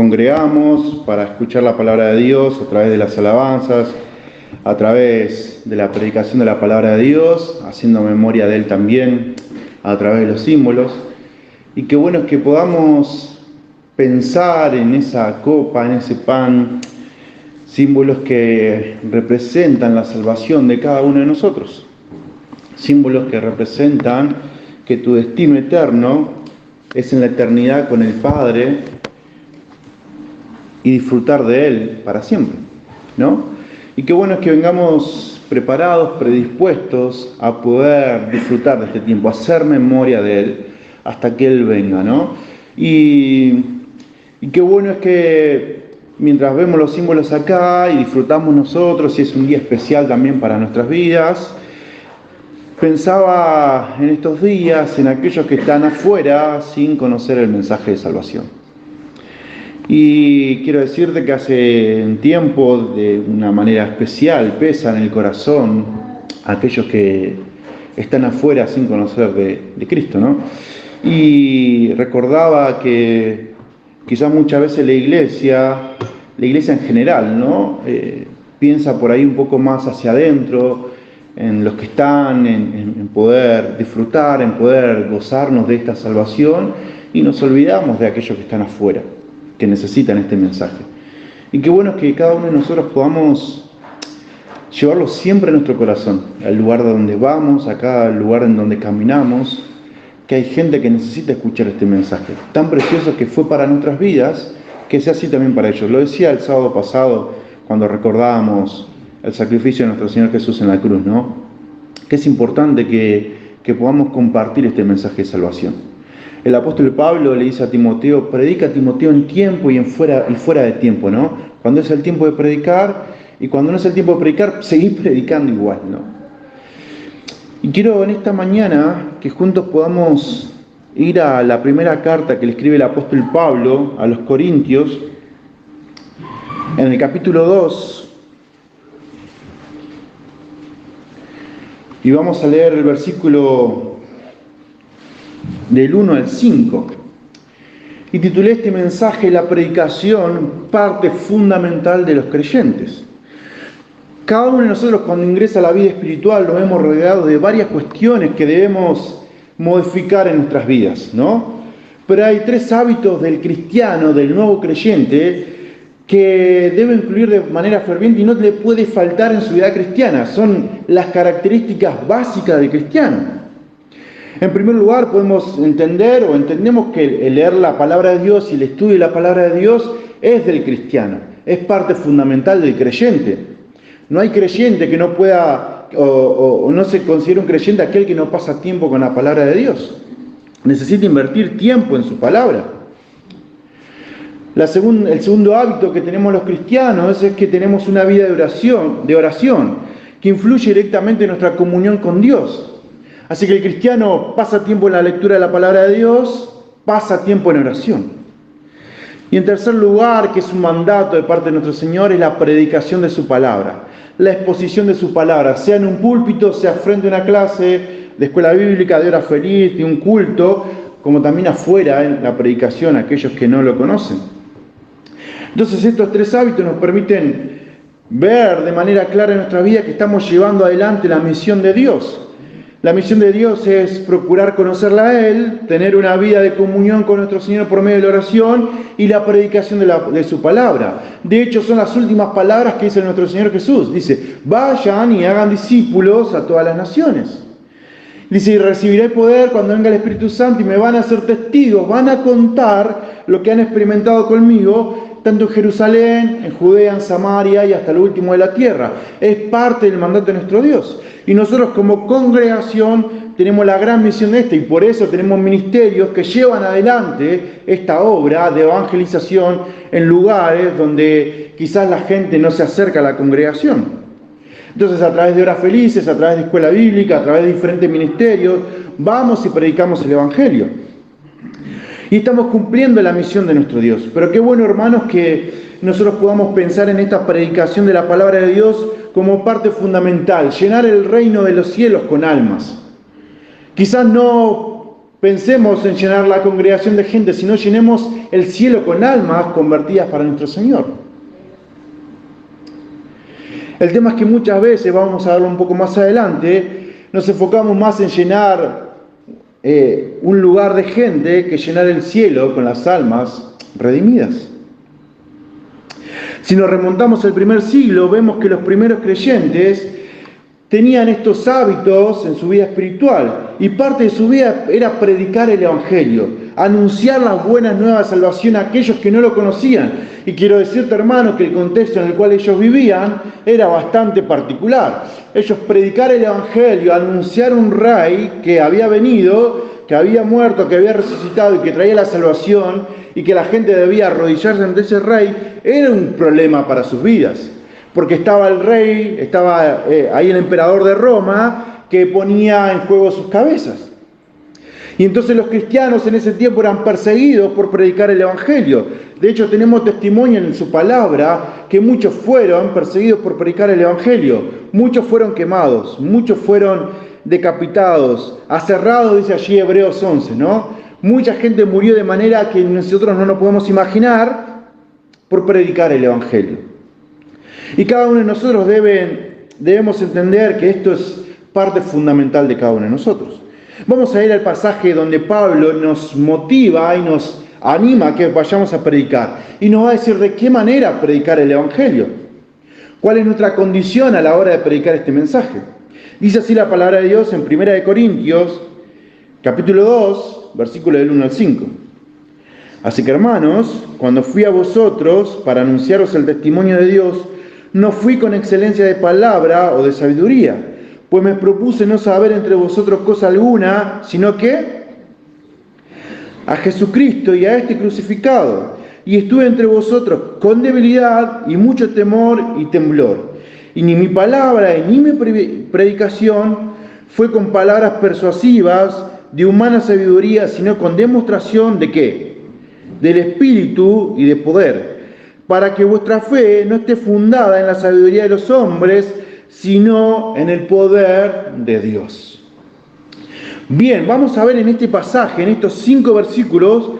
congregamos para escuchar la palabra de Dios a través de las alabanzas, a través de la predicación de la palabra de Dios, haciendo memoria de Él también a través de los símbolos. Y qué bueno es que podamos pensar en esa copa, en ese pan, símbolos que representan la salvación de cada uno de nosotros. Símbolos que representan que tu destino eterno es en la eternidad con el Padre y disfrutar de Él para siempre, ¿no? Y qué bueno es que vengamos preparados, predispuestos a poder disfrutar de este tiempo, hacer memoria de Él hasta que Él venga, ¿no? Y qué bueno es que mientras vemos los símbolos acá y disfrutamos nosotros, y es un día especial también para nuestras vidas, pensaba en estos días en aquellos que están afuera sin conocer el mensaje de salvación. Y quiero decirte que hace un tiempo, de una manera especial, pesa en el corazón aquellos que están afuera sin conocer de Cristo, ¿no? Y recordaba que quizás muchas veces la iglesia en general, ¿no? Piensa por ahí un poco más hacia adentro, en los que están, en poder disfrutar, en poder gozarnos de esta salvación, y nos olvidamos de aquellos que están afuera, que necesitan este mensaje. Y qué bueno es que cada uno de nosotros podamos llevarlo siempre en nuestro corazón, al lugar de donde vamos, a cada lugar en donde caminamos, que hay gente que necesita escuchar este mensaje, tan precioso que fue para nuestras vidas, que sea así también para ellos. Lo decía el sábado pasado, cuando recordábamos el sacrificio de nuestro Señor Jesús en la cruz, ¿no? Que es importante que podamos compartir este mensaje de salvación. El apóstol Pablo le dice a Timoteo: predica a Timoteo en tiempo y fuera de tiempo, ¿no? Cuando es el tiempo de predicar, y cuando no es el tiempo de predicar, seguir predicando igual, ¿no? Y quiero en esta mañana que juntos podamos ir a la primera carta que le escribe el apóstol Pablo a los Corintios, en el capítulo 2, y vamos a leer el versículo del 1 al 5. Y titulé este mensaje: la predicación, parte fundamental de los creyentes. Cada uno de nosotros, cuando ingresa a la vida espiritual, nos vemos rodeados de varias cuestiones que debemos modificar en nuestras vidas, ¿no? Pero hay 3 hábitos del cristiano, del nuevo creyente, que debe incluir de manera ferviente y no le puede faltar en su vida cristiana. Son las características básicas del cristiano. En primer lugar, podemos entendemos que el leer la palabra de Dios y el estudio de la palabra de Dios es del cristiano, es parte fundamental del creyente. No hay creyente que no pueda o no se considera un creyente aquel que no pasa tiempo con la palabra de Dios. Necesita invertir tiempo en su palabra. El segundo hábito que tenemos los cristianos es que tenemos una vida de oración que influye directamente en nuestra comunión con Dios. Así que el cristiano pasa tiempo en la lectura de la palabra de Dios, pasa tiempo en oración. Y en tercer lugar, que es un mandato de parte de nuestro Señor, es la predicación de su palabra, la exposición de su palabra, sea en un púlpito, sea frente a una clase de escuela bíblica, de hora feliz, de un culto, como también afuera en la predicación a aquellos que no lo conocen. Entonces estos 3 hábitos nos permiten ver de manera clara en nuestra vida que estamos llevando adelante la misión de Dios. La misión de Dios es procurar conocerla a Él, tener una vida de comunión con nuestro Señor por medio de la oración y la predicación de su palabra. De hecho, son las últimas palabras que dice nuestro Señor Jesús. Dice: vayan y hagan discípulos a todas las naciones. Dice: y recibiré poder cuando venga el Espíritu Santo y me van a ser testigos, van a contar lo que han experimentado conmigo, tanto en Jerusalén, en Judea, en Samaria y hasta lo último de la tierra. Es parte del mandato de nuestro Dios. Y nosotros como congregación tenemos la gran misión de y por eso tenemos ministerios que llevan adelante esta obra de evangelización en lugares donde quizás la gente no se acerca a la congregación. Entonces, a través de horas felices, a través de escuela bíblica, a través de diferentes ministerios, vamos y predicamos el Evangelio. Y estamos cumpliendo la misión de nuestro Dios. Pero qué bueno, hermanos, que nosotros podamos pensar en esta predicación de la palabra de Dios como parte fundamental, llenar el reino de los cielos con almas. Quizás no pensemos en llenar la congregación de gente, sino llenemos el cielo con almas convertidas para nuestro Señor. El tema es que muchas veces, vamos a verlo un poco más adelante, nos enfocamos más en llenar un lugar de gente que llenar el cielo con las almas redimidas. Si nos remontamos al primer siglo, vemos que los primeros creyentes tenían estos hábitos en su vida espiritual, y parte de su vida era predicar el Evangelio, anunciar las buenas nuevas de salvación a aquellos que no lo conocían. Y quiero decirte, hermano, que el contexto en el cual ellos vivían era bastante particular. Ellos predicar el Evangelio, anunciar un rey que había venido, que había muerto, que había resucitado y que traía la salvación, y que la gente debía arrodillarse ante ese rey, era un problema para sus vidas. Porque estaba el rey, estaba ahí el emperador de Roma, que ponía en juego sus cabezas. Y entonces los cristianos en ese tiempo eran perseguidos por predicar el Evangelio. De hecho, tenemos testimonio en su palabra que muchos fueron perseguidos por predicar el Evangelio. Muchos fueron quemados, muchos fueron decapitados, aserrados, dice allí Hebreos 11, ¿no? Mucha gente murió de manera que nosotros no nos podemos imaginar por predicar el Evangelio. Y cada uno de nosotros debemos entender que esto es parte fundamental de cada uno de nosotros. Vamos a ir al pasaje donde Pablo nos motiva y nos anima a que vayamos a predicar. Y nos va a decir de qué manera predicar el Evangelio. ¿Cuál es nuestra condición a la hora de predicar este mensaje? Dice así la palabra de Dios en 1 Corintios, capítulo 2, versículo del 1 al 5. Así que, hermanos, cuando fui a vosotros para anunciaros el testimonio de Dios, no fui con excelencia de palabra o de sabiduría, pues me propuse no saber entre vosotros cosa alguna, sino que a Jesucristo y a este crucificado. Y estuve entre vosotros con debilidad y mucho temor y temblor. Y ni mi palabra ni mi predicación fue con palabras persuasivas de humana sabiduría, sino con demostración de ¿qué? Del Espíritu y de poder, para que vuestra fe no esté fundada en la sabiduría de los hombres, sino en el poder de Dios. Bien, vamos a ver en este pasaje, en estos 5 versículos,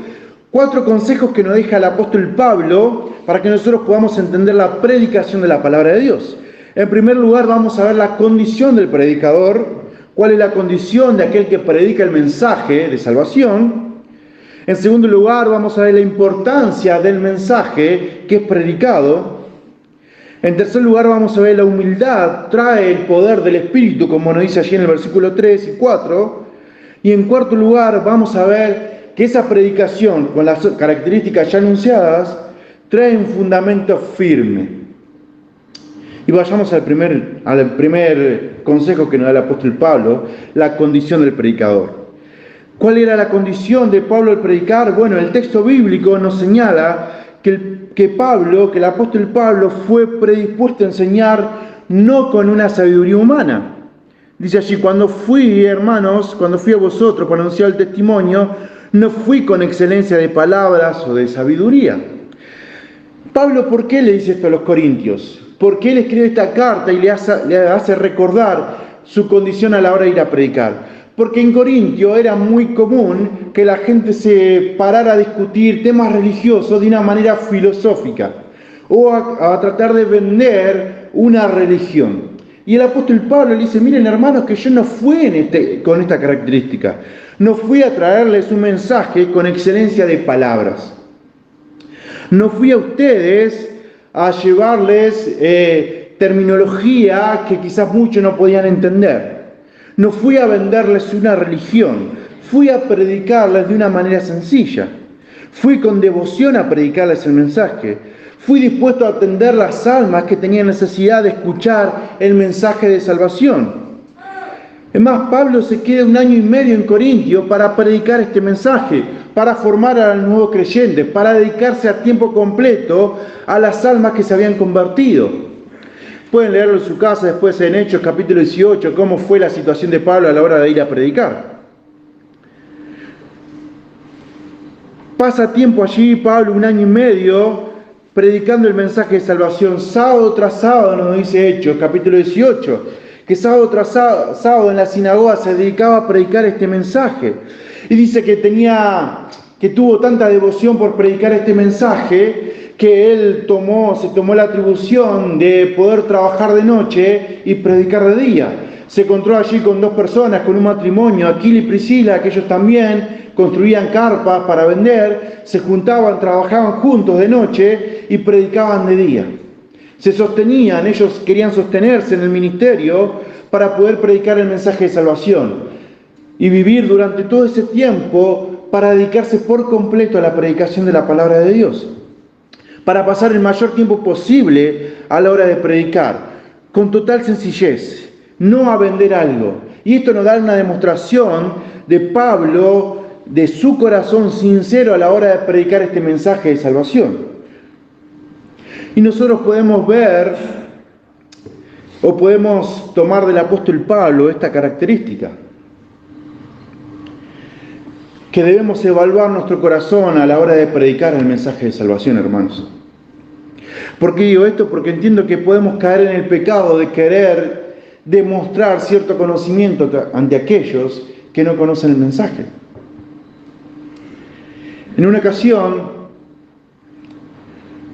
4 consejos que nos deja el apóstol Pablo para que nosotros podamos entender la predicación de la palabra de Dios. En primer lugar, vamos a ver la condición del predicador, cuál es la condición de aquel que predica el mensaje de salvación. En segundo lugar, vamos a ver la importancia del mensaje que es predicado. En tercer lugar, vamos a ver la humildad trae el poder del Espíritu, como nos dice allí en el versículo 3 y 4. Y en cuarto lugar, vamos a ver que esa predicación, con las características ya anunciadas, trae un fundamento firme. Y vayamos al primer consejo que nos da el apóstol Pablo, la condición del predicador. ¿Cuál era la condición de Pablo al predicar? Bueno, el texto bíblico nos señala que el apóstol Pablo fue predispuesto a enseñar no con una sabiduría humana. Dice allí, cuando fui a vosotros para anunciar el testimonio, no fui con excelencia de palabras o de sabiduría. Pablo, ¿por qué le dice esto a los corintios? ¿Por qué él escribe esta carta y le hace recordar su condición a la hora de ir a predicar? Porque en Corintio era muy común que la gente se parara a discutir temas religiosos de una manera filosófica o a tratar de vender una religión. Y el apóstol Pablo le dice, miren hermanos, que yo no fui con esta característica. No fui a traerles un mensaje con excelencia de palabras. No fui a ustedes a llevarles terminología que quizás muchos no podían entender. No fui a venderles una religión, fui a predicarles de una manera sencilla. Fui con devoción a predicarles el mensaje. Fui dispuesto a atender las almas que tenían necesidad de escuchar el mensaje de salvación. Es más, Pablo se queda 1 año y medio en Corintio para predicar este mensaje, para formar a los nuevos creyentes, para dedicarse a tiempo completo a las almas que se habían convertido. Pueden leerlo en su casa después en Hechos capítulo 18, cómo fue la situación de Pablo a la hora de ir a predicar. Pasa tiempo allí, Pablo, 1 año y medio, predicando el mensaje de salvación, sábado tras sábado, nos dice Hechos capítulo 18, que sábado tras sábado en la sinagoga se dedicaba a predicar este mensaje. Y dice que tuvo tanta devoción por predicar este mensaje que él se tomó la atribución de poder trabajar de noche y predicar de día. Se encontró allí con dos personas, con un matrimonio, Aquila y Priscila, que ellos también construían carpas para vender, se juntaban, trabajaban juntos de noche y predicaban de día. Se sostenían, ellos querían sostenerse en el ministerio para poder predicar el mensaje de salvación y vivir durante todo ese tiempo para dedicarse por completo a la predicación de la palabra de Dios, para pasar el mayor tiempo posible a la hora de predicar, con total sencillez, no a vender algo. Y esto nos da una demostración de Pablo, de su corazón sincero a la hora de predicar este mensaje de salvación. Y nosotros podemos ver, o podemos tomar del apóstol Pablo esta característica, que debemos evaluar nuestro corazón a la hora de predicar el mensaje de salvación, hermanos. ¿Por qué digo esto? Porque entiendo que podemos caer en el pecado de querer demostrar cierto conocimiento ante aquellos que no conocen el mensaje. En una ocasión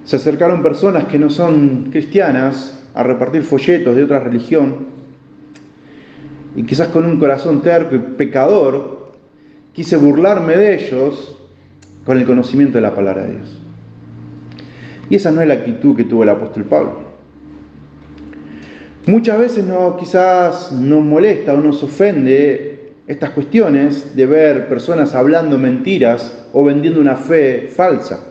se acercaron personas que no son cristianas a repartir folletos de otra religión y quizás con un corazón terco y pecador quise burlarme de ellos con el conocimiento de la palabra de Dios. Y esa no es la actitud que tuvo el apóstol Pablo. Muchas veces quizás nos molesta o nos ofende estas cuestiones de ver personas hablando mentiras o vendiendo una fe falsa.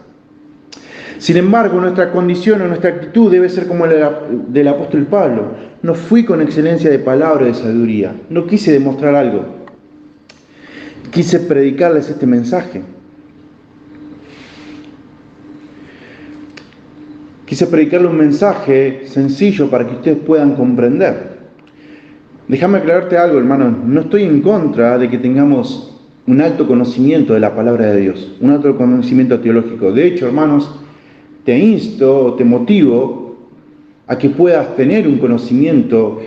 Sin embargo, nuestra condición o nuestra actitud debe ser como la del apóstol Pablo. No fui con excelencia de palabra o de sabiduría. No quise demostrar algo. Quise predicarles este mensaje. Quise predicarle un mensaje sencillo para que ustedes puedan comprender. Déjame aclararte algo, hermano. No estoy en contra de que tengamos un alto conocimiento de la palabra de Dios, un alto conocimiento teológico. De hecho, hermanos, te insto, te motivo a que puedas tener un conocimiento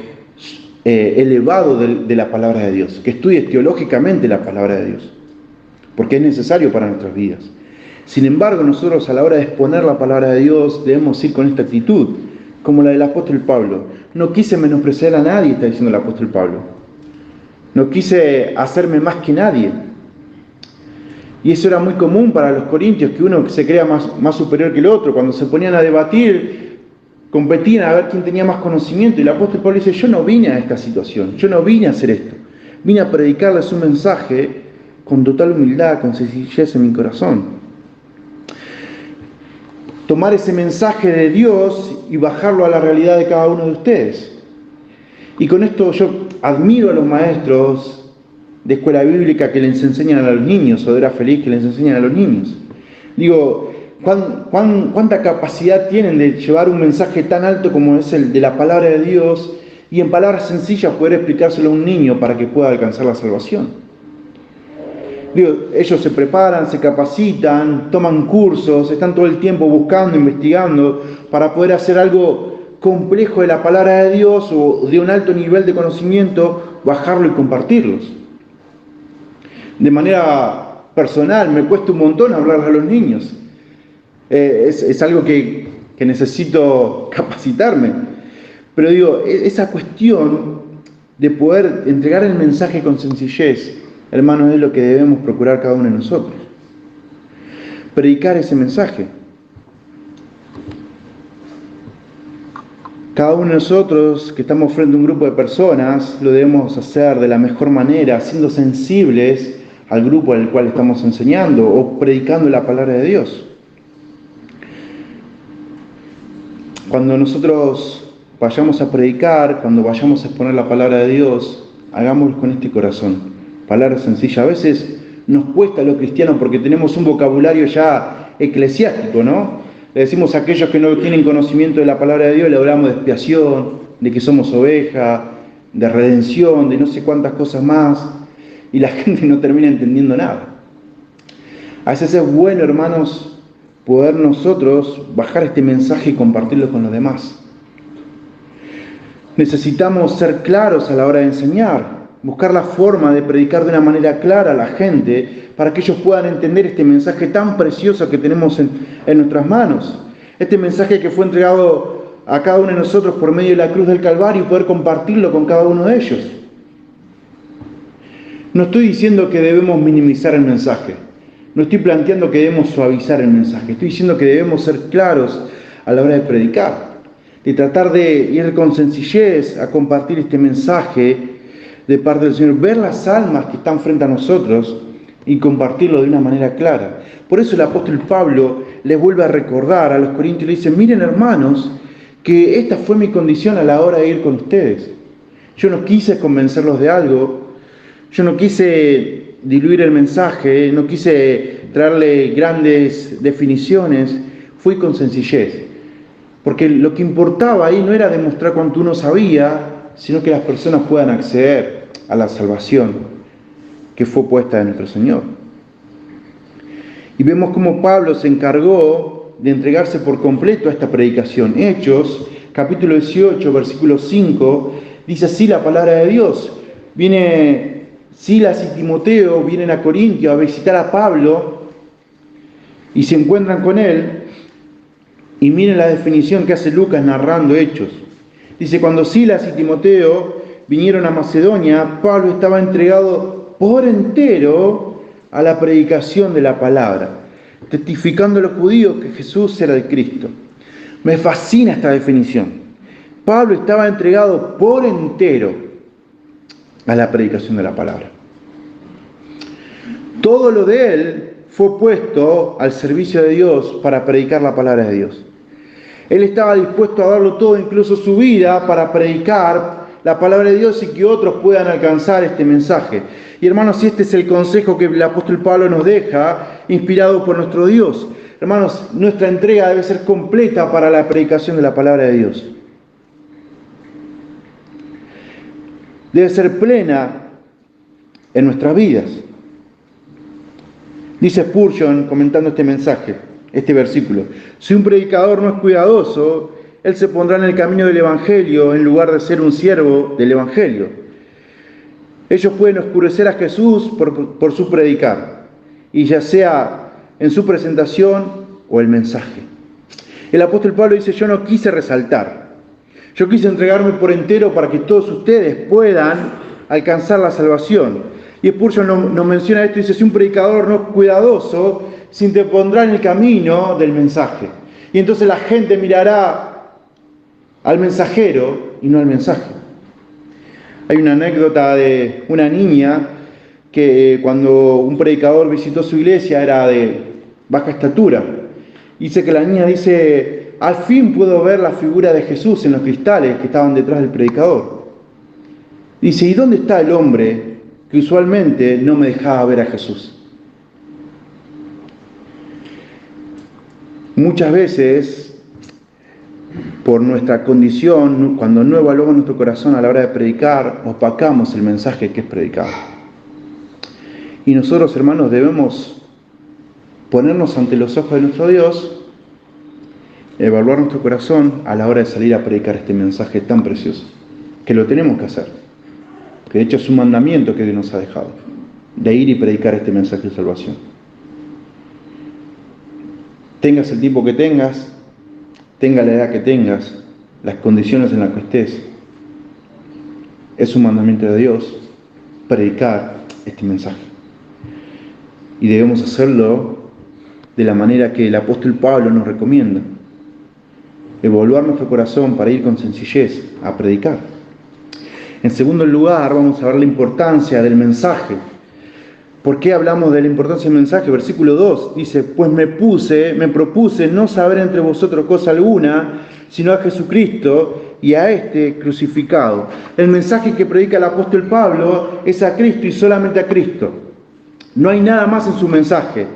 elevado de la palabra de Dios, que estudies teológicamente la palabra de Dios, porque es necesario para nuestras vidas. Sin embargo, nosotros a la hora de exponer la palabra de Dios debemos ir con esta actitud, como la del apóstol Pablo. No quise menospreciar a nadie, está diciendo el apóstol Pablo. No quise hacerme más que nadie. Y eso era muy común para los corintios, que uno se crea más superior que el otro. Cuando se ponían a debatir, competían a ver quién tenía más conocimiento. Y el apóstol Pablo dice, yo no vine a esta situación, yo no vine a hacer esto. Vine a predicarles un mensaje con total humildad, con sencillez en mi corazón. Tomar ese mensaje de Dios y bajarlo a la realidad de cada uno de ustedes. Y con esto yo admiro a los maestros de escuela bíblica que les enseñan a los niños, o de Hora Feliz que les enseñan a los niños. Digo, ¿cuánta capacidad tienen de llevar un mensaje tan alto como es el de la palabra de Dios y en palabras sencillas poder explicárselo a un niño para que pueda alcanzar la salvación? Digo, ellos se preparan, se capacitan, toman cursos, están todo el tiempo buscando, investigando para poder hacer algo complejo de la palabra de Dios o de un alto nivel de conocimiento, bajarlo y compartirlos. De manera personal, me cuesta un montón hablarle a los niños. Es algo que necesito capacitarme. Pero digo, esa cuestión de poder entregar el mensaje con sencillez, hermanos, es lo que debemos procurar cada uno de nosotros. Predicar ese mensaje. Cada uno de nosotros que estamos frente a un grupo de personas, lo debemos hacer de la mejor manera, siendo sensibles al grupo al cual estamos enseñando o predicando la palabra de Dios. Cuando nosotros vayamos a predicar, cuando vayamos a exponer la palabra de Dios, hagámoslo con este corazón. Palabra sencilla. A veces nos cuesta a los cristianos porque tenemos un vocabulario ya eclesiástico, ¿no? Le decimos a aquellos que no tienen conocimiento de la palabra de Dios, le hablamos de expiación, de que somos oveja, de redención, de no sé cuántas cosas más, y la gente no termina entendiendo nada. A veces es bueno, hermanos, poder nosotros bajar este mensaje y compartirlo con los demás. Necesitamos ser claros a la hora de enseñar, buscar la forma de predicar de una manera clara a la gente para que ellos puedan entender este mensaje tan precioso que tenemos en nuestras manos. Este mensaje que fue entregado a cada uno de nosotros por medio de la cruz del Calvario y poder compartirlo con cada uno de ellos. No estoy diciendo que debemos minimizar el mensaje. No estoy planteando que debemos suavizar el mensaje. Estoy diciendo que debemos ser claros a la hora de predicar. De tratar de ir con sencillez a compartir este mensaje de parte del Señor. Ver las almas que están frente a nosotros y compartirlo de una manera clara. Por eso el apóstol Pablo les vuelve a recordar a los corintios y le dice: miren, hermanos, que esta fue mi condición a la hora de ir con ustedes. Yo no quise convencerlos de algo. Yo no quise diluir el mensaje, no quise traerle grandes definiciones, fui con sencillez. Porque lo que importaba ahí no era demostrar cuánto uno sabía, sino que las personas puedan acceder a la salvación que fue puesta de nuestro Señor. Y vemos cómo Pablo se encargó de entregarse por completo a esta predicación. Hechos, capítulo 18, versículo 5, dice así la palabra de Dios. Viene Silas y Timoteo, vienen a Corintio a visitar a Pablo y se encuentran con él. Y miren la definición que hace Lucas narrando Hechos. Dice: cuando Silas y Timoteo vinieron a Macedonia, Pablo estaba entregado por entero a la predicación de la palabra, testificando a los judíos que Jesús era el Cristo. Me fascina esta definición. Pablo estaba entregado por entero a la predicación de la palabra. Todo lo de él fue puesto al servicio de Dios para predicar la palabra de Dios. Él estaba dispuesto a darlo todo, incluso su vida, para predicar la palabra de Dios y que otros puedan alcanzar este mensaje. Y hermanos, este es el consejo que el apóstol Pablo nos deja, inspirado por nuestro Dios. Hermanos, nuestra entrega debe ser completa para la predicación de la palabra de Dios. Debe ser plena en nuestras vidas. Dice Spurgeon, comentando este mensaje, este versículo: si un predicador no es cuidadoso, él se pondrá en el camino del Evangelio en lugar de ser un siervo del Evangelio. Ellos pueden oscurecer a Jesús por su predicar, y ya sea en su presentación o el mensaje. El apóstol Pablo dice: yo no quise resaltar, yo quise entregarme por entero para que todos ustedes puedan alcanzar la salvación. Y Spurgeon nos menciona esto y dice: si un predicador no es cuidadoso, se interpondrá en el camino del mensaje. Y entonces la gente mirará al mensajero y no al mensaje. Hay una anécdota de una niña que cuando un predicador visitó su iglesia era de baja estatura. Dice que la niña dice: al fin puedo ver la figura de Jesús en los cristales que estaban detrás del predicador. Dice: ¿y dónde está el hombre que usualmente no me dejaba ver a Jesús? Muchas veces, por nuestra condición, cuando no evaluamos nuestro corazón a la hora de predicar, opacamos el mensaje que es predicado. Y nosotros, hermanos, debemos ponernos ante los ojos de nuestro Dios, evaluar nuestro corazón a la hora de salir a predicar este mensaje tan precioso, que lo tenemos que hacer, que de hecho es un mandamiento que Dios nos ha dejado, de ir y predicar este mensaje de salvación. Tengas el tiempo que tengas, tenga la edad que tengas, las condiciones en las que estés, es un mandamiento de Dios predicar este mensaje. Y debemos hacerlo de la manera que el apóstol Pablo nos recomienda. Evaluar nuestro corazón para ir con sencillez a predicar. En segundo lugar, vamos a ver la importancia del mensaje. ¿Por qué hablamos de la importancia del mensaje? Versículo 2 dice: pues me propuse no saber entre vosotros cosa alguna, sino a Jesucristo y a este crucificado. El mensaje que predica el apóstol Pablo es a Cristo y solamente a Cristo. No hay nada más en su mensaje.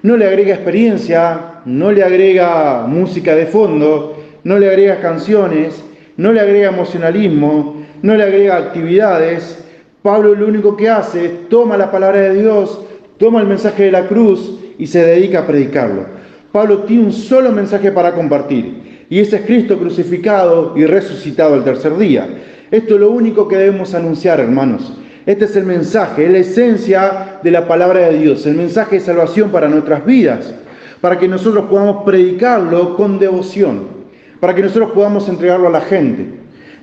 No le agrega experiencia, no le agrega música de fondo, no le agrega canciones, no le agrega emocionalismo, no le agrega actividades. Pablo lo único que hace es toma la palabra de Dios, toma el mensaje de la cruz y se dedica a predicarlo. Pablo tiene un solo mensaje para compartir. Y ese es Cristo crucificado y resucitado al tercer día. Esto es lo único que debemos anunciar, hermanos. Este es el mensaje, es la esencia de la palabra de Dios, el mensaje de salvación para nuestras vidas, para que nosotros podamos predicarlo con devoción, para que nosotros podamos entregarlo a la gente.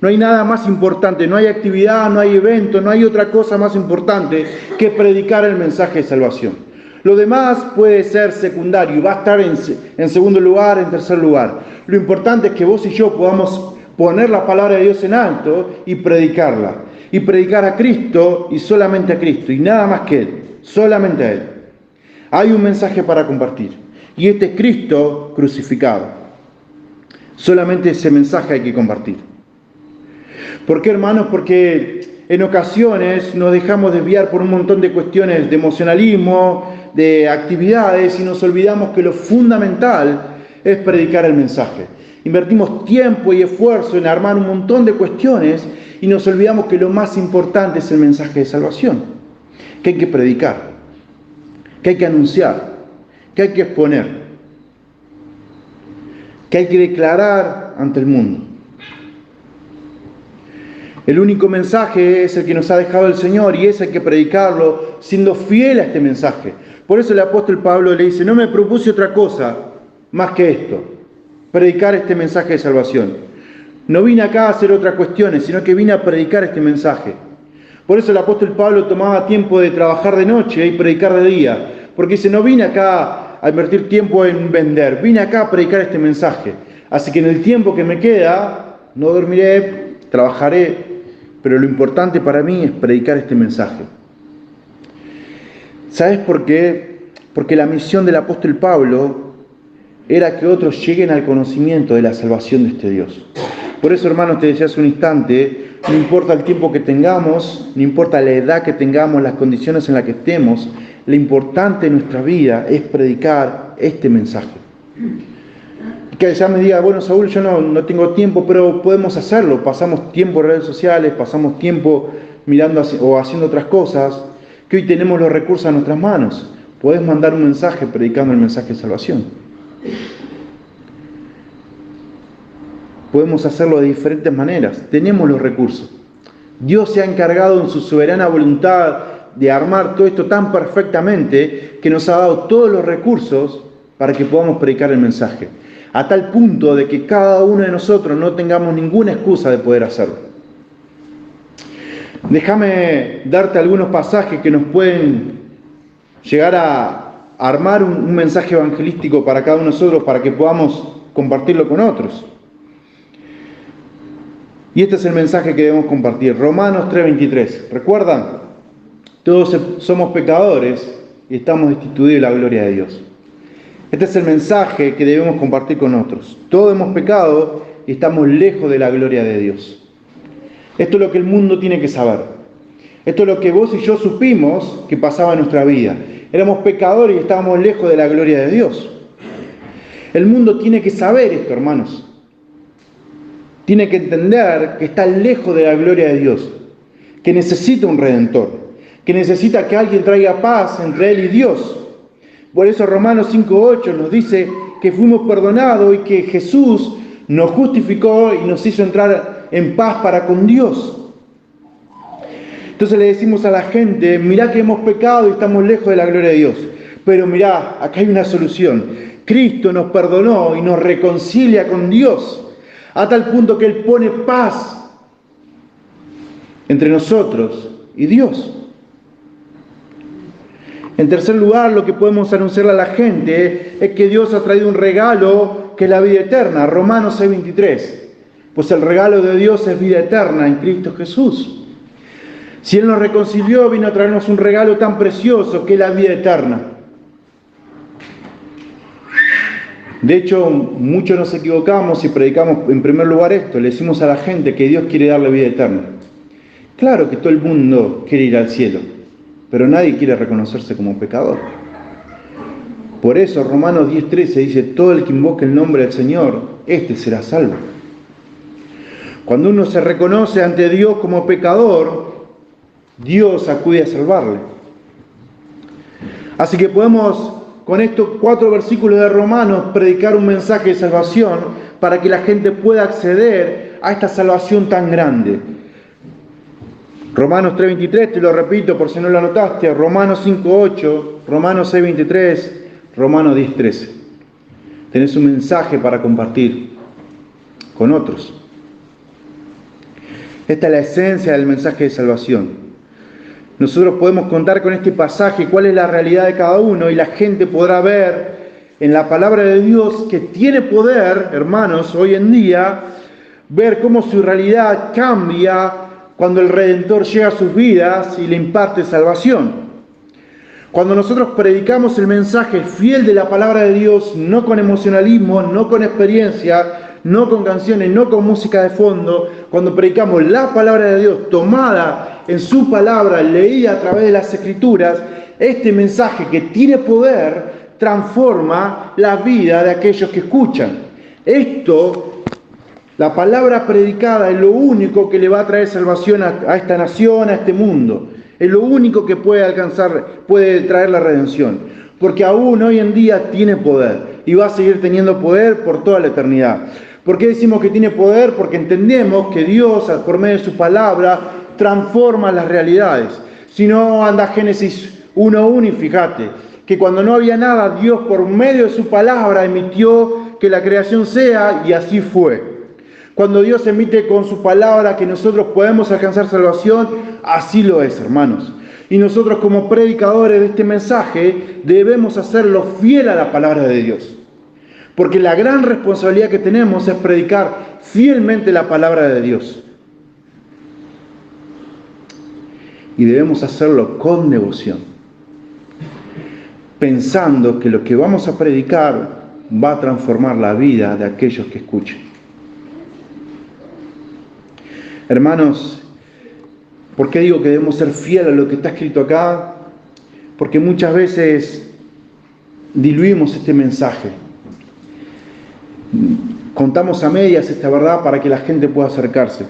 No hay nada más importante, no hay actividad, no hay evento, no hay otra cosa más importante que predicar el mensaje de salvación. Lo demás puede ser secundario, va a estar en segundo lugar, en tercer lugar. Lo importante es que vos y yo podamos poner la palabra de Dios en alto y predicarla. Y predicar a Cristo y solamente a Cristo, y nada más que Él, solamente a Él. Hay un mensaje para compartir, y este es Cristo crucificado. Solamente ese mensaje hay que compartir. ¿Por qué, hermanos? Porque en ocasiones nos dejamos desviar por un montón de cuestiones de emocionalismo, de actividades, y nos olvidamos que lo fundamental es predicar el mensaje. Invertimos tiempo y esfuerzo en armar un montón de cuestiones y nos olvidamos que lo más importante es el mensaje de salvación, que hay que predicar, que hay que anunciar, que hay que exponer, que hay que declarar ante el mundo. El único mensaje es el que nos ha dejado el Señor y ese hay que predicarlo siendo fiel a este mensaje. Por eso el apóstol Pablo le dice, no me propuse otra cosa más que esto, predicar este mensaje de salvación. No vine acá a hacer otras cuestiones, sino que vine a predicar este mensaje. Por eso el apóstol Pablo tomaba tiempo de trabajar de noche y predicar de día. Porque dice, no vine acá a invertir tiempo en vender, vine acá a predicar este mensaje. Así que en el tiempo que me queda, no dormiré, trabajaré, pero lo importante para mí es predicar este mensaje. ¿Sabes por qué? Porque la misión del apóstol Pablo era que otros lleguen al conocimiento de la salvación de este Dios. Por eso, hermanos, te decía hace un instante, no importa el tiempo que tengamos, no importa la edad que tengamos, las condiciones en las que estemos, lo importante en nuestra vida es predicar este mensaje. Que ya me diga, bueno, Saúl, yo no tengo tiempo, pero podemos hacerlo. Pasamos tiempo en redes sociales, pasamos tiempo mirando o haciendo otras cosas, que hoy tenemos los recursos a nuestras manos. Podés mandar un mensaje predicando el mensaje de salvación. Podemos hacerlo de diferentes maneras. Tenemos los recursos. Dios se ha encargado en su soberana voluntad de armar todo esto tan perfectamente que nos ha dado todos los recursos para que podamos predicar el mensaje. A tal punto de que cada uno de nosotros no tengamos ninguna excusa de poder hacerlo. Déjame darte algunos pasajes que nos pueden llegar a armar un mensaje evangelístico para cada uno de nosotros para que podamos compartirlo con otros. Y este es el mensaje que debemos compartir. Romanos 3:23. ¿Recuerdan? Todos somos pecadores y estamos destituidos de la gloria de Dios. Este es el mensaje que debemos compartir con otros. Todos hemos pecado y estamos lejos de la gloria de Dios. Esto es lo que el mundo tiene que saber. Esto es lo que vos y yo supimos que pasaba en nuestra vida. Éramos pecadores y estábamos lejos de la gloria de Dios. El mundo tiene que saber esto, hermanos. Tiene que entender que está lejos de la gloria de Dios, que necesita un Redentor, que necesita que alguien traiga paz entre él y Dios. Por eso Romanos 5:8 nos dice que fuimos perdonados y que Jesús nos justificó y nos hizo entrar en paz para con Dios. Entonces le decimos a la gente, mirá que hemos pecado y estamos lejos de la gloria de Dios. Pero mirá, acá hay una solución. Cristo nos perdonó y nos reconcilia con Dios. A tal punto que Él pone paz entre nosotros y Dios. En tercer lugar, lo que podemos anunciarle a la gente es que Dios ha traído un regalo que es la vida eterna. Romanos 6:23. Pues el regalo de Dios es vida eterna en Cristo Jesús. Si Él nos reconcilió, vino a traernos un regalo tan precioso que es la vida eterna. De hecho, muchos nos equivocamos y predicamos en primer lugar esto. Le decimos a la gente que Dios quiere darle vida eterna. Claro que todo el mundo quiere ir al cielo, pero nadie quiere reconocerse como pecador. Por eso Romanos 10:13 dice, todo el que invoque el nombre del Señor, éste será salvo. Cuando uno se reconoce ante Dios como pecador, Dios acude a salvarle. Así que podemos, con estos 4 versículos de Romanos, predicar un mensaje de salvación para que la gente pueda acceder a esta salvación tan grande. Romanos 3:23, te lo repito por si no lo anotaste, Romanos 5:8, Romanos 6:23, Romanos 10:13. Tenés un mensaje para compartir con otros. Esta es la esencia del mensaje de salvación. Nosotros podemos contar con este pasaje cuál es la realidad de cada uno y la gente podrá ver en la palabra de Dios que tiene poder, hermanos, hoy en día, ver cómo su realidad cambia cuando el Redentor llega a sus vidas y le imparte salvación. Cuando nosotros predicamos el mensaje fiel de la palabra de Dios, no con emocionalismo, no con experiencia, no con canciones, no con música de fondo, cuando predicamos la palabra de Dios tomada en su palabra, leída a través de las Escrituras, este mensaje que tiene poder transforma la vida de aquellos que escuchan. Esto, la palabra predicada, es lo único que le va a traer salvación a esta nación, a este mundo. Es lo único que puede traer la redención. Porque aún hoy en día tiene poder y va a seguir teniendo poder por toda la eternidad. ¿Por qué decimos que tiene poder? Porque entendemos que Dios, por medio de su palabra, transforma las realidades. Si no, anda Génesis 1:1 y fíjate que cuando no había nada, Dios por medio de su palabra emitió que la creación sea, y así fue. Cuando Dios emite con su palabra que nosotros podemos alcanzar salvación, así lo es, hermanos. Y nosotros como predicadores de este mensaje debemos hacerlo fiel a la palabra de Dios. Porque la gran responsabilidad que tenemos es predicar fielmente la palabra de Dios. Y debemos hacerlo con devoción, pensando que lo que vamos a predicar va a transformar la vida de aquellos que escuchen. Hermanos, ¿por qué digo que debemos ser fieles a lo que está escrito acá? Porque muchas veces diluimos este mensaje. Contamos a medias esta verdad para que la gente pueda acercarse.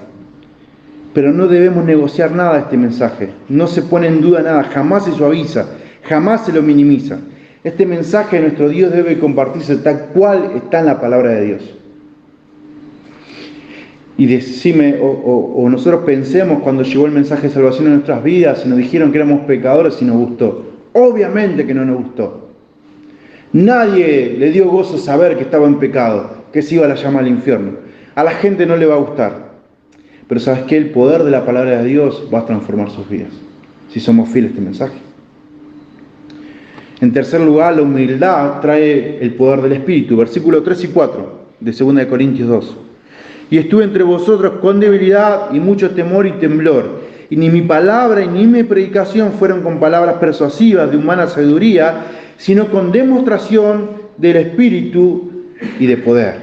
Pero no debemos negociar nada de este mensaje. No se pone en duda nada, jamás se suaviza, jamás se lo minimiza. Este mensaje de nuestro Dios debe compartirse tal cual está en la palabra de Dios. Y decime, o nosotros pensemos cuando llegó el mensaje de salvación en nuestras vidas y nos dijeron que éramos pecadores y nos gustó. Obviamente que no nos gustó. Nadie le dio gozo saber que estaba en pecado, que se iba a la llama al infierno. A la gente no le va a gustar. Pero ¿sabes qué? El poder de la palabra de Dios va a transformar sus vidas, si somos fieles a este mensaje. En tercer lugar, la humildad trae el poder del Espíritu. Versículos 3 y 4 de 2 Corintios 2. Y estuve entre vosotros con debilidad y mucho temor y temblor. Y ni mi palabra y ni mi predicación fueron con palabras persuasivas de humana sabiduría, sino con demostración del Espíritu y de poder.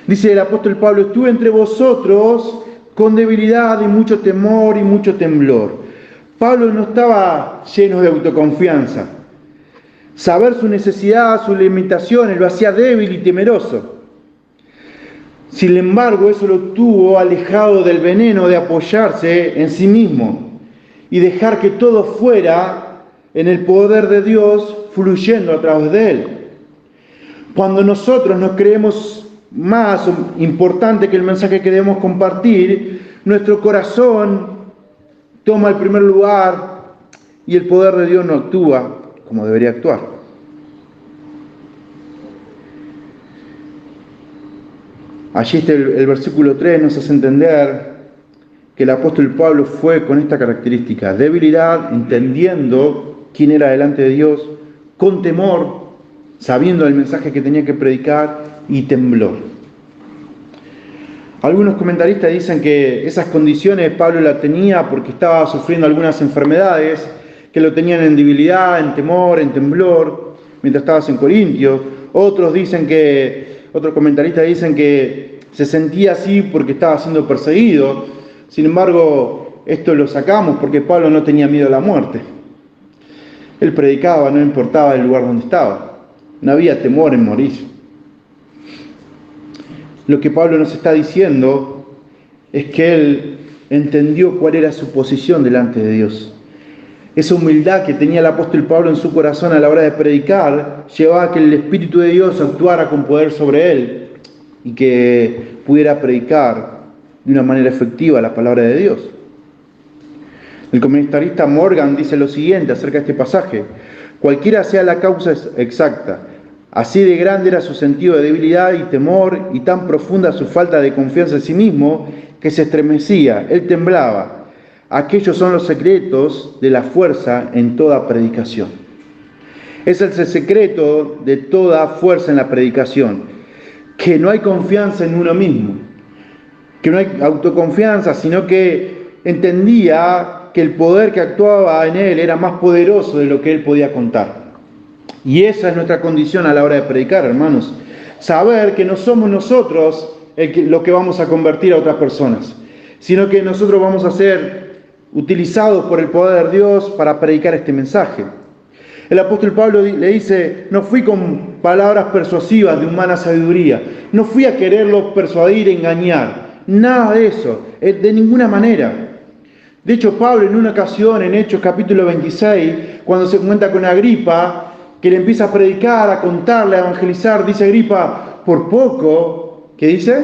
Dice el apóstol Pablo, estuve entre vosotros con debilidad y mucho temor y mucho temblor. Pablo no estaba lleno de autoconfianza. Saber su necesidad, sus limitaciones, lo hacía débil y temeroso. Sin embargo, eso lo tuvo alejado del veneno de apoyarse en sí mismo y dejar que todo fuera en el poder de Dios fluyendo a través de él. Cuando nosotros nos creemos más importante que el mensaje que debemos compartir, nuestro corazón toma el primer lugar y el poder de Dios no actúa como debería actuar. Allí está el versículo 3, nos hace entender que el apóstol Pablo fue con esta característica: debilidad, entendiendo quién era delante de Dios, con temor, sabiendo el mensaje que tenía que predicar, y temblor. Algunos comentaristas dicen que esas condiciones Pablo las tenía porque estaba sufriendo algunas enfermedades que lo tenían en debilidad, en temor, en temblor, mientras estabas en Corintios. Otros comentaristas dicen que se sentía así porque estaba siendo perseguido. Sin embargo, esto lo sacamos porque Pablo no tenía miedo a la muerte. Él predicaba, no importaba el lugar donde estaba. No había temor en morir. Lo que Pablo nos está diciendo es que él entendió cuál era su posición delante de Dios. Esa humildad que tenía el apóstol Pablo en su corazón a la hora de predicar llevaba a que el Espíritu de Dios actuara con poder sobre él. y que pudiera predicar de una manera efectiva la palabra de Dios. El comentarista Morgan dice lo siguiente acerca de este pasaje: cualquiera sea la causa exacta, así de grande era su sentido de debilidad y temor, y tan profunda su falta de confianza en sí mismo, que se estremecía, él temblaba. Aquellos son los secretos de la fuerza en toda predicación. Ese es el secreto de toda fuerza en la predicación, que no hay confianza en uno mismo, que no hay autoconfianza, sino que entendía que el poder que actuaba en él era más poderoso de lo que él podía contar. Y esa es nuestra condición a la hora de predicar, hermanos. Saber que no somos nosotros lo que vamos a convertir a otras personas, sino que nosotros vamos a ser utilizados por el poder de Dios para predicar este mensaje. El apóstol Pablo le dice: no fui con palabras persuasivas de humana sabiduría, no fui a quererlos persuadir, engañar, nada de eso, de ninguna manera. De hecho, Pablo en una ocasión, en Hechos capítulo 26, cuando se encuentra con Agripa, que le empieza a predicar, a contarle, a evangelizar, dice Agripa: por poco, ¿qué dice?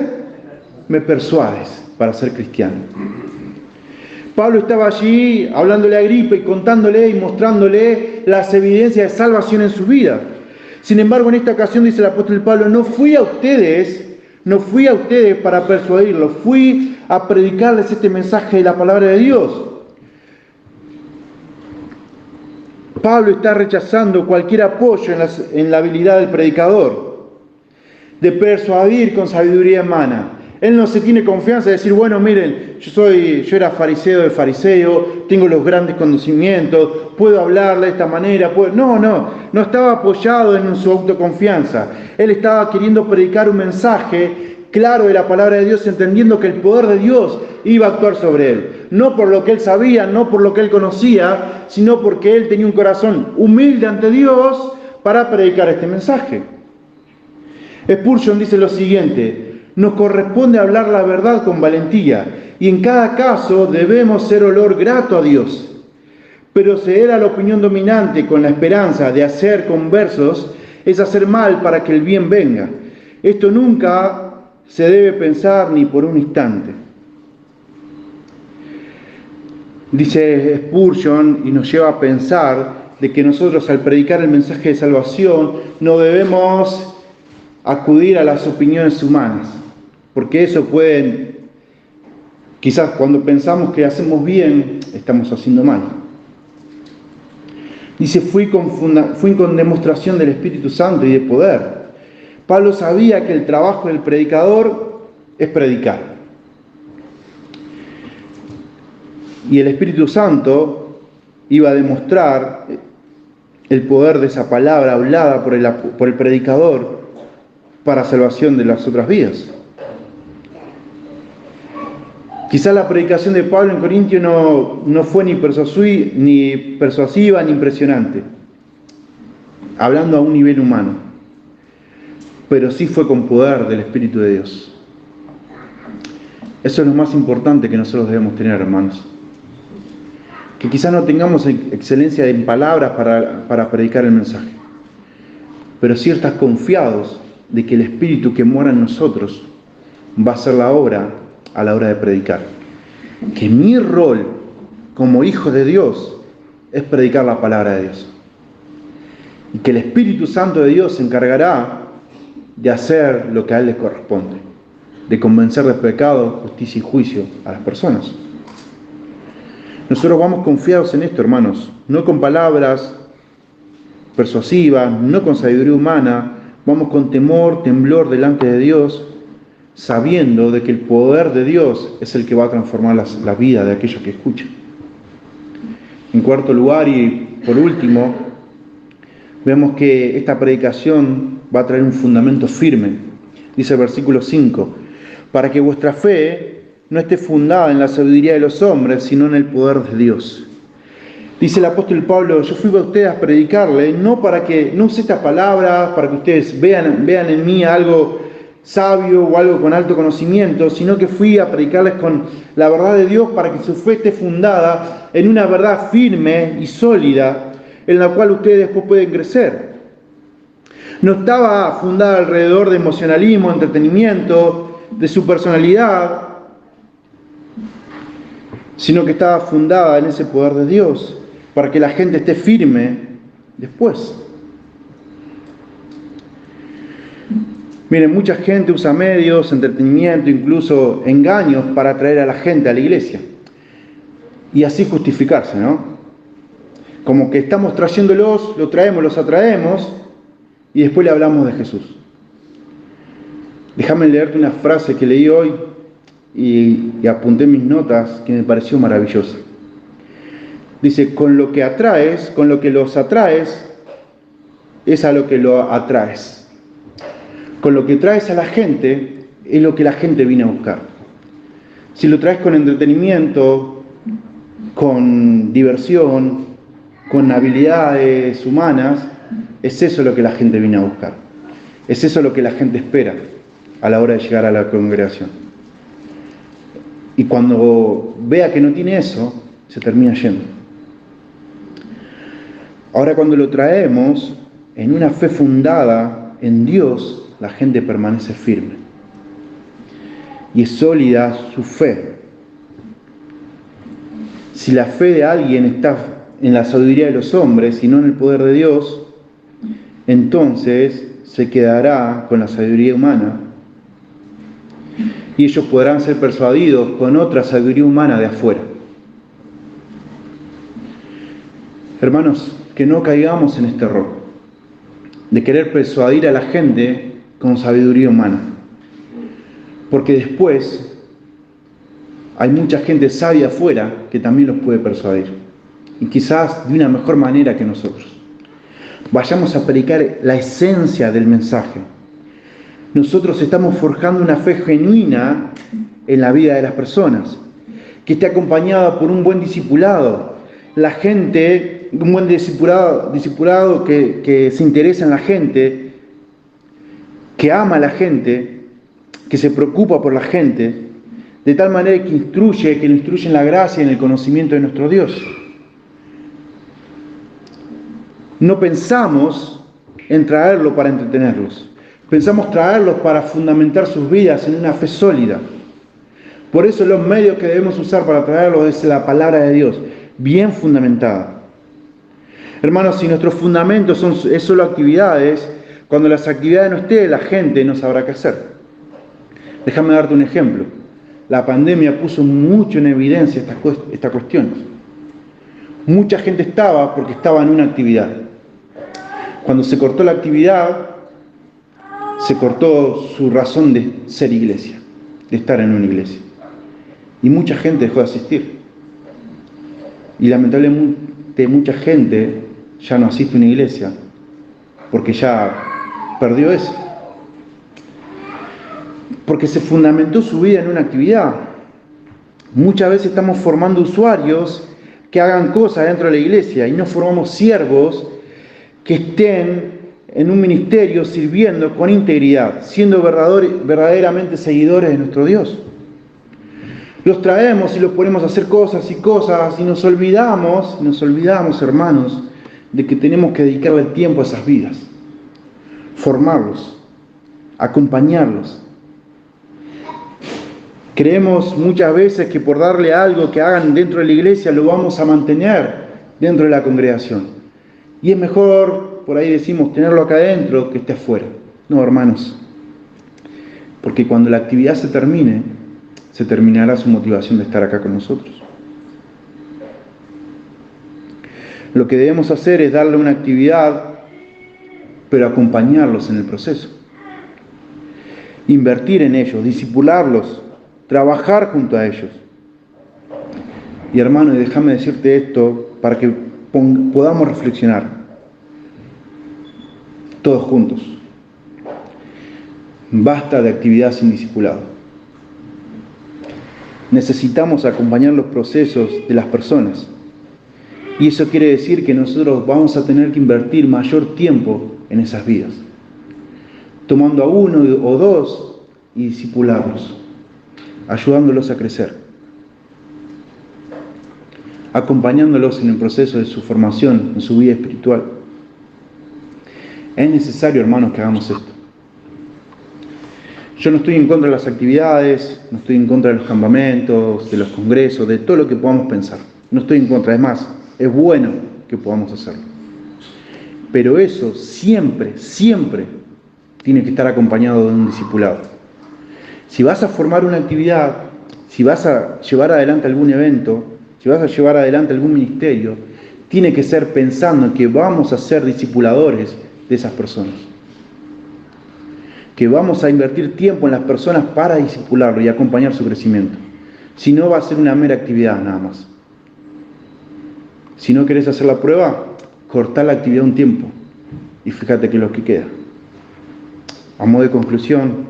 Me persuades para ser cristiano. Pablo estaba allí hablándole a Agripa y contándole y mostrándole las evidencias de salvación en su vida. Sin embargo, en esta ocasión, dice el apóstol Pablo: no fui a ustedes para persuadirlos, fui a predicarles este mensaje de la palabra de Dios. Pablo está rechazando cualquier apoyo en la habilidad del predicador, de persuadir con sabiduría humana. Él no se tiene confianza de decir: bueno, miren, yo era fariseo de fariseo, tengo los grandes conocimientos, puedo hablarle de esta manera. No estaba apoyado en su autoconfianza. Él estaba queriendo predicar un mensaje claro de la palabra de Dios, entendiendo que el poder de Dios iba a actuar sobre él. No por lo que él sabía, no por lo que él conocía, sino porque él tenía un corazón humilde ante Dios para predicar este mensaje. Spurgeon dice lo siguiente: nos corresponde hablar la verdad con valentía, y en cada caso debemos ser olor grato a Dios. Pero ceder a la opinión dominante con la esperanza de hacer conversos es hacer mal para que el bien venga. Esto nunca se debe pensar ni por un instante. Dice Spurgeon, y nos lleva a pensar de que nosotros, al predicar el mensaje de salvación, no debemos acudir a las opiniones humanas, porque eso quizás cuando pensamos que hacemos bien, estamos haciendo mal. Dice: fui con demostración del Espíritu Santo y de poder. Pablo sabía que el trabajo del predicador es predicar. Y el Espíritu Santo iba a demostrar el poder de esa palabra hablada por el predicador para salvación de las otras vidas. Quizás la predicación de Pablo en Corintio no fue ni persuasiva ni impresionante, hablando a un nivel humano, pero sí fue con poder del Espíritu de Dios. Eso es lo más importante que nosotros debemos tener, hermanos. Que quizás no tengamos excelencia en palabras para predicar el mensaje, pero sí estás confiados de que el Espíritu que mora en nosotros va a hacer la obra a la hora de predicar. Que mi rol como hijo de Dios es predicar la palabra de Dios. Y que el Espíritu Santo de Dios se encargará de hacer lo que a Él le corresponde, de convencer de pecado, justicia y juicio a las personas. Nosotros vamos confiados en esto, hermanos, no con palabras persuasivas, no con sabiduría humana, vamos con temor, temblor delante de Dios, sabiendo de que el poder de Dios es el que va a transformar la vida de aquellos que escuchan. En cuarto lugar y por último, vemos que esta predicación va a traer un fundamento firme. Dice el versículo 5: para que vuestra fe no esté fundada en la sabiduría de los hombres, sino en el poder de Dios. Dice el apóstol Pablo: yo fui a ustedes a predicarle, no usé estas palabras para que ustedes vean en mí algo sabio o algo con alto conocimiento, sino que fui a predicarles con la verdad de Dios para que su fe esté fundada en una verdad firme y sólida en la cual ustedes después pueden crecer. No estaba fundada alrededor de emocionalismo, entretenimiento, de su personalidad, sino que estaba fundada en ese poder de Dios, para que la gente esté firme después. Miren, mucha gente usa medios, entretenimiento, incluso engaños para atraer a la gente a la iglesia. Y así justificarse, ¿no? Como que estamos trayéndolos, los atraemos, y después le hablamos de Jesús. Déjame leerte una frase que leí hoy y apunté en mis notas que me pareció maravillosa. Dice, con lo que los atraes, es a lo que lo atraes. Con lo que traes a la gente, es lo que la gente viene a buscar. Si lo traes con entretenimiento, con diversión, con habilidades humanas, es eso lo que la gente viene a buscar. Es eso lo que la gente espera a la hora de llegar a la congregación. Y cuando vea que no tiene eso, se termina yendo. Ahora, cuando lo traemos en una fe fundada en Dios, la gente permanece firme. Y es sólida su fe. Si la fe de alguien está en la sabiduría de los hombres y no en el poder de Dios, entonces se quedará con la sabiduría humana. Y ellos podrán ser persuadidos con otra sabiduría humana de afuera. Hermanos, que no caigamos en este error de querer persuadir a la gente con sabiduría humana. Porque después hay mucha gente sabia afuera que también los puede persuadir. Y quizás de una mejor manera que nosotros. Vayamos a predicar la esencia del mensaje. Nosotros estamos forjando una fe genuina en la vida de las personas, que esté acompañada por un buen discipulado. La gente, un buen discipulado que se interesa en la gente, que ama a la gente, que se preocupa por la gente, de tal manera que lo instruye en la gracia y en el conocimiento de nuestro Dios. No pensamos en traerlo para entretenerlos. Pensamos traerlos para fundamentar sus vidas en una fe sólida. Por eso los medios que debemos usar para traerlos es la palabra de Dios, bien fundamentada. Hermanos, si nuestros fundamentos es solo actividades, cuando las actividades no estén, la gente no sabrá qué hacer. Déjame darte un ejemplo. La pandemia puso mucho en evidencia esta cuestión. Mucha gente estaba porque estaba en una actividad. Cuando se cortó la actividad, se cortó su razón de ser iglesia, de estar en una iglesia. Y mucha gente dejó de asistir. Y lamentablemente mucha gente ya no asiste a una iglesia porque ya perdió eso. Porque se fundamentó su vida en una actividad. Muchas veces estamos formando usuarios que hagan cosas dentro de la iglesia y no formamos siervos que estén en un ministerio sirviendo con integridad, siendo verdaderamente seguidores de nuestro Dios. Los traemos y los ponemos a hacer cosas y nos olvidamos, hermanos, de que tenemos que dedicarle el tiempo a esas vidas, formarlos, acompañarlos. Creemos muchas veces que por darle algo que hagan dentro de la iglesia lo vamos a mantener dentro de la congregación. Y es mejor, por ahí decimos, tenerlo acá adentro que esté afuera. No, hermanos, porque cuando la actividad se termine, se terminará su motivación de estar acá con nosotros. Lo que debemos hacer es darle una actividad, pero acompañarlos en el proceso. Invertir en ellos, discipularlos, trabajar junto a ellos. Y hermano, déjame decirte esto para que podamos reflexionar todos juntos. Basta de actividad sin discipulado. Necesitamos acompañar los procesos de las personas. Y eso quiere decir que nosotros vamos a tener que invertir mayor tiempo en esas vidas, tomando a uno o dos y discipularlos, ayudándolos a crecer, acompañándolos en el proceso de su formación, en su vida espiritual. Es necesario, hermanos, que hagamos esto. Yo no estoy en contra de las actividades, no estoy en contra de los campamentos, de los congresos, de todo lo que podamos pensar. No estoy en contra, es más, es bueno que podamos hacerlo. Pero eso siempre, siempre tiene que estar acompañado de un discipulado. Si vas a formar una actividad, si vas a llevar adelante algún evento, si vas a llevar adelante algún ministerio, tiene que ser pensando en que vamos a ser discipuladores de esas personas. Que vamos a invertir tiempo en las personas para discipularlo y acompañar su crecimiento. Si no, va a ser una mera actividad nada más. Si no querés hacer la prueba, cortá la actividad un tiempo y fíjate qué es lo que queda. A modo de conclusión,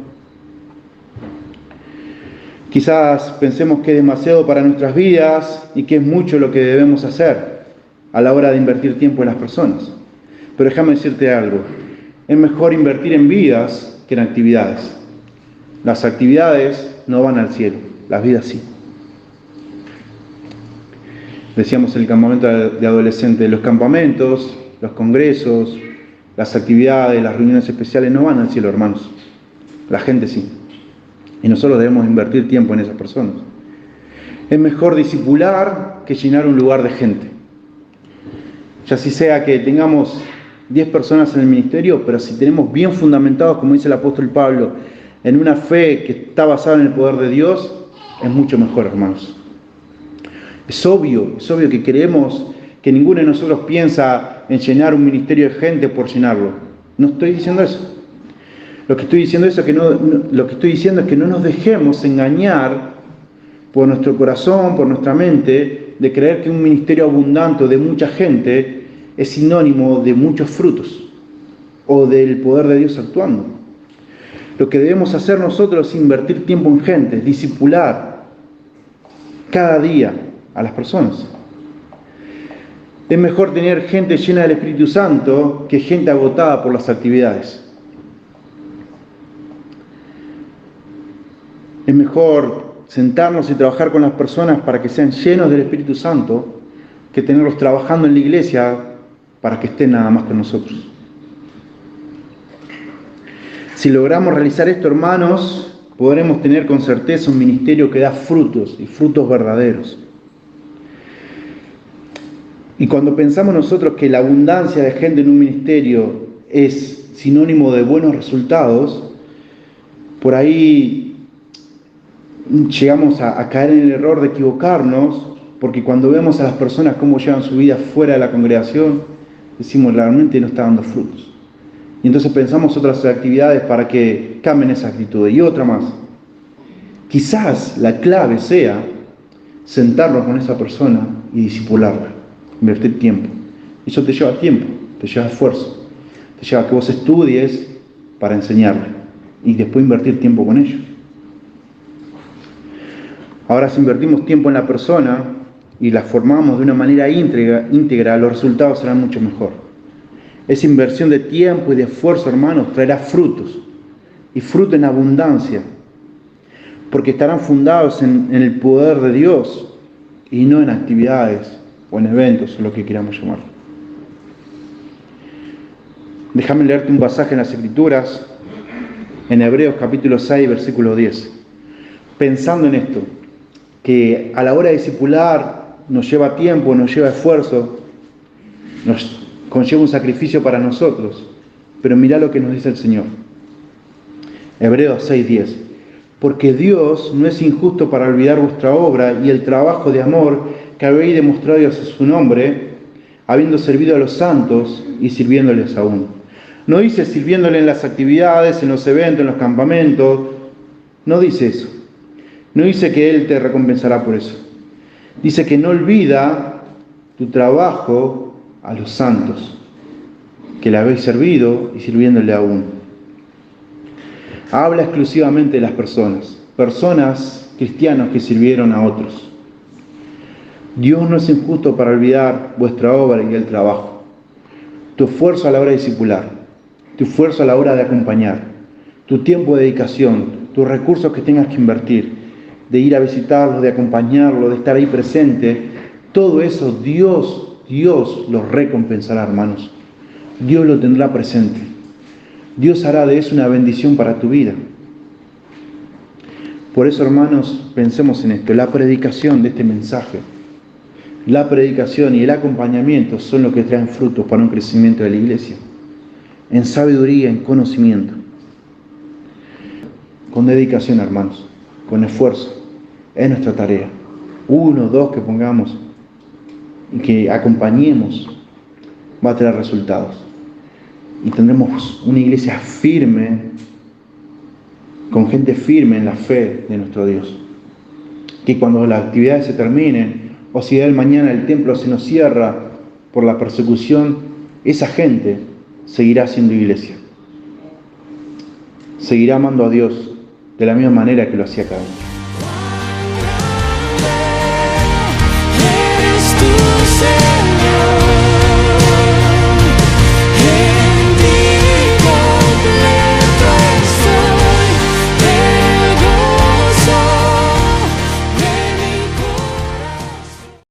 quizás pensemos que es demasiado para nuestras vidas y que es mucho lo que debemos hacer a la hora de invertir tiempo en las personas. Pero déjame decirte algo, es mejor invertir en vidas que en actividades. Las actividades no van al cielo, las vidas sí. Decíamos el campamento de adolescentes, los campamentos, los congresos, las actividades, las reuniones especiales no van al cielo, hermanos. La gente sí. Y nosotros debemos invertir tiempo en esas personas. Es mejor discipular que llenar un lugar de gente. Ya si sea que tengamos 10 personas en el ministerio, pero si tenemos bien fundamentados, como dice el apóstol Pablo, en una fe que está basada en el poder de Dios, es mucho mejor, hermanos. Es obvio que creemos que ninguno de nosotros piensa en llenar un ministerio de gente por llenarlo. No estoy diciendo eso. Lo que estoy diciendo es que no nos dejemos engañar por nuestro corazón, por nuestra mente, de creer que un ministerio abundante de mucha gente es sinónimo de muchos frutos o del poder de Dios actuando. Lo que debemos hacer nosotros es invertir tiempo en gente, discipular cada día a las personas. Es mejor tener gente llena del Espíritu Santo que gente agotada por las actividades. Es mejor sentarnos y trabajar con las personas para que sean llenos del Espíritu Santo que tenerlos trabajando en la iglesia para que estén nada más con nosotros. Si logramos realizar esto, hermanos, podremos tener con certeza un ministerio que da frutos y frutos verdaderos. Y cuando pensamos nosotros que la abundancia de gente en un ministerio es sinónimo de buenos resultados, por ahí llegamos a caer en el error de equivocarnos, porque cuando vemos a las personas cómo llevan su vida fuera de la congregación, decimos, realmente no está dando frutos. Y entonces pensamos otras actividades para que cambien esa actitud. Y otra más. Quizás la clave sea sentarnos con esa persona y discipularla, invertir tiempo. Eso te lleva tiempo, te lleva esfuerzo, te lleva a que vos estudies para enseñarle y después invertir tiempo con ellos. Ahora, si invertimos tiempo en la persona y la formamos de una manera íntegra, los resultados serán mucho mejor. Esa inversión de tiempo y de esfuerzo, hermanos, traerá frutos, y fruto en abundancia, porque estarán fundados en el poder de Dios y no en actividades o en eventos, o lo que queramos llamar. Déjame leerte un pasaje en las Escrituras, en Hebreos capítulo 6, versículo 10. Pensando en esto, que a la hora de discipular nos lleva tiempo, nos lleva esfuerzo, nos conlleva un sacrificio para nosotros, pero mirá lo que nos dice el Señor. Hebreos 6:10. Porque Dios no es injusto para olvidar vuestra obra y el trabajo de amor que habéis demostrado a su nombre, habiendo servido a los santos y sirviéndoles aún. No dice sirviéndole en las actividades, en los eventos, en los campamentos. No dice eso. No dice que Él te recompensará por eso. Dice que no olvida tu trabajo a los santos, que le habéis servido y sirviéndole aún. Habla exclusivamente de las personas cristianos que sirvieron a otros. Dios no es injusto para olvidar vuestra obra y el trabajo, tu esfuerzo a la hora de discipular, tu esfuerzo a la hora de acompañar, tu tiempo de dedicación, tus recursos que tengas que invertir, de ir a visitarlos, de acompañarlos, de estar ahí presente. Todo eso Dios los recompensará, hermanos. Dios lo tendrá presente. Dios hará de eso una bendición para tu vida. Por eso, hermanos, pensemos en esto. La predicación de este mensaje, la predicación y el acompañamiento son lo que traen frutos para un crecimiento de la iglesia. En sabiduría, en conocimiento. Con dedicación, hermanos, con esfuerzo. Es nuestra tarea. 1, 2 que pongamos y que acompañemos va a traer resultados. Y tendremos una iglesia firme, con gente firme en la fe de nuestro Dios. Que cuando las actividades se terminen, o si de mañana el templo se nos cierra por la persecución, esa gente seguirá siendo iglesia. Seguirá amando a Dios de la misma manera que lo hacía cada uno.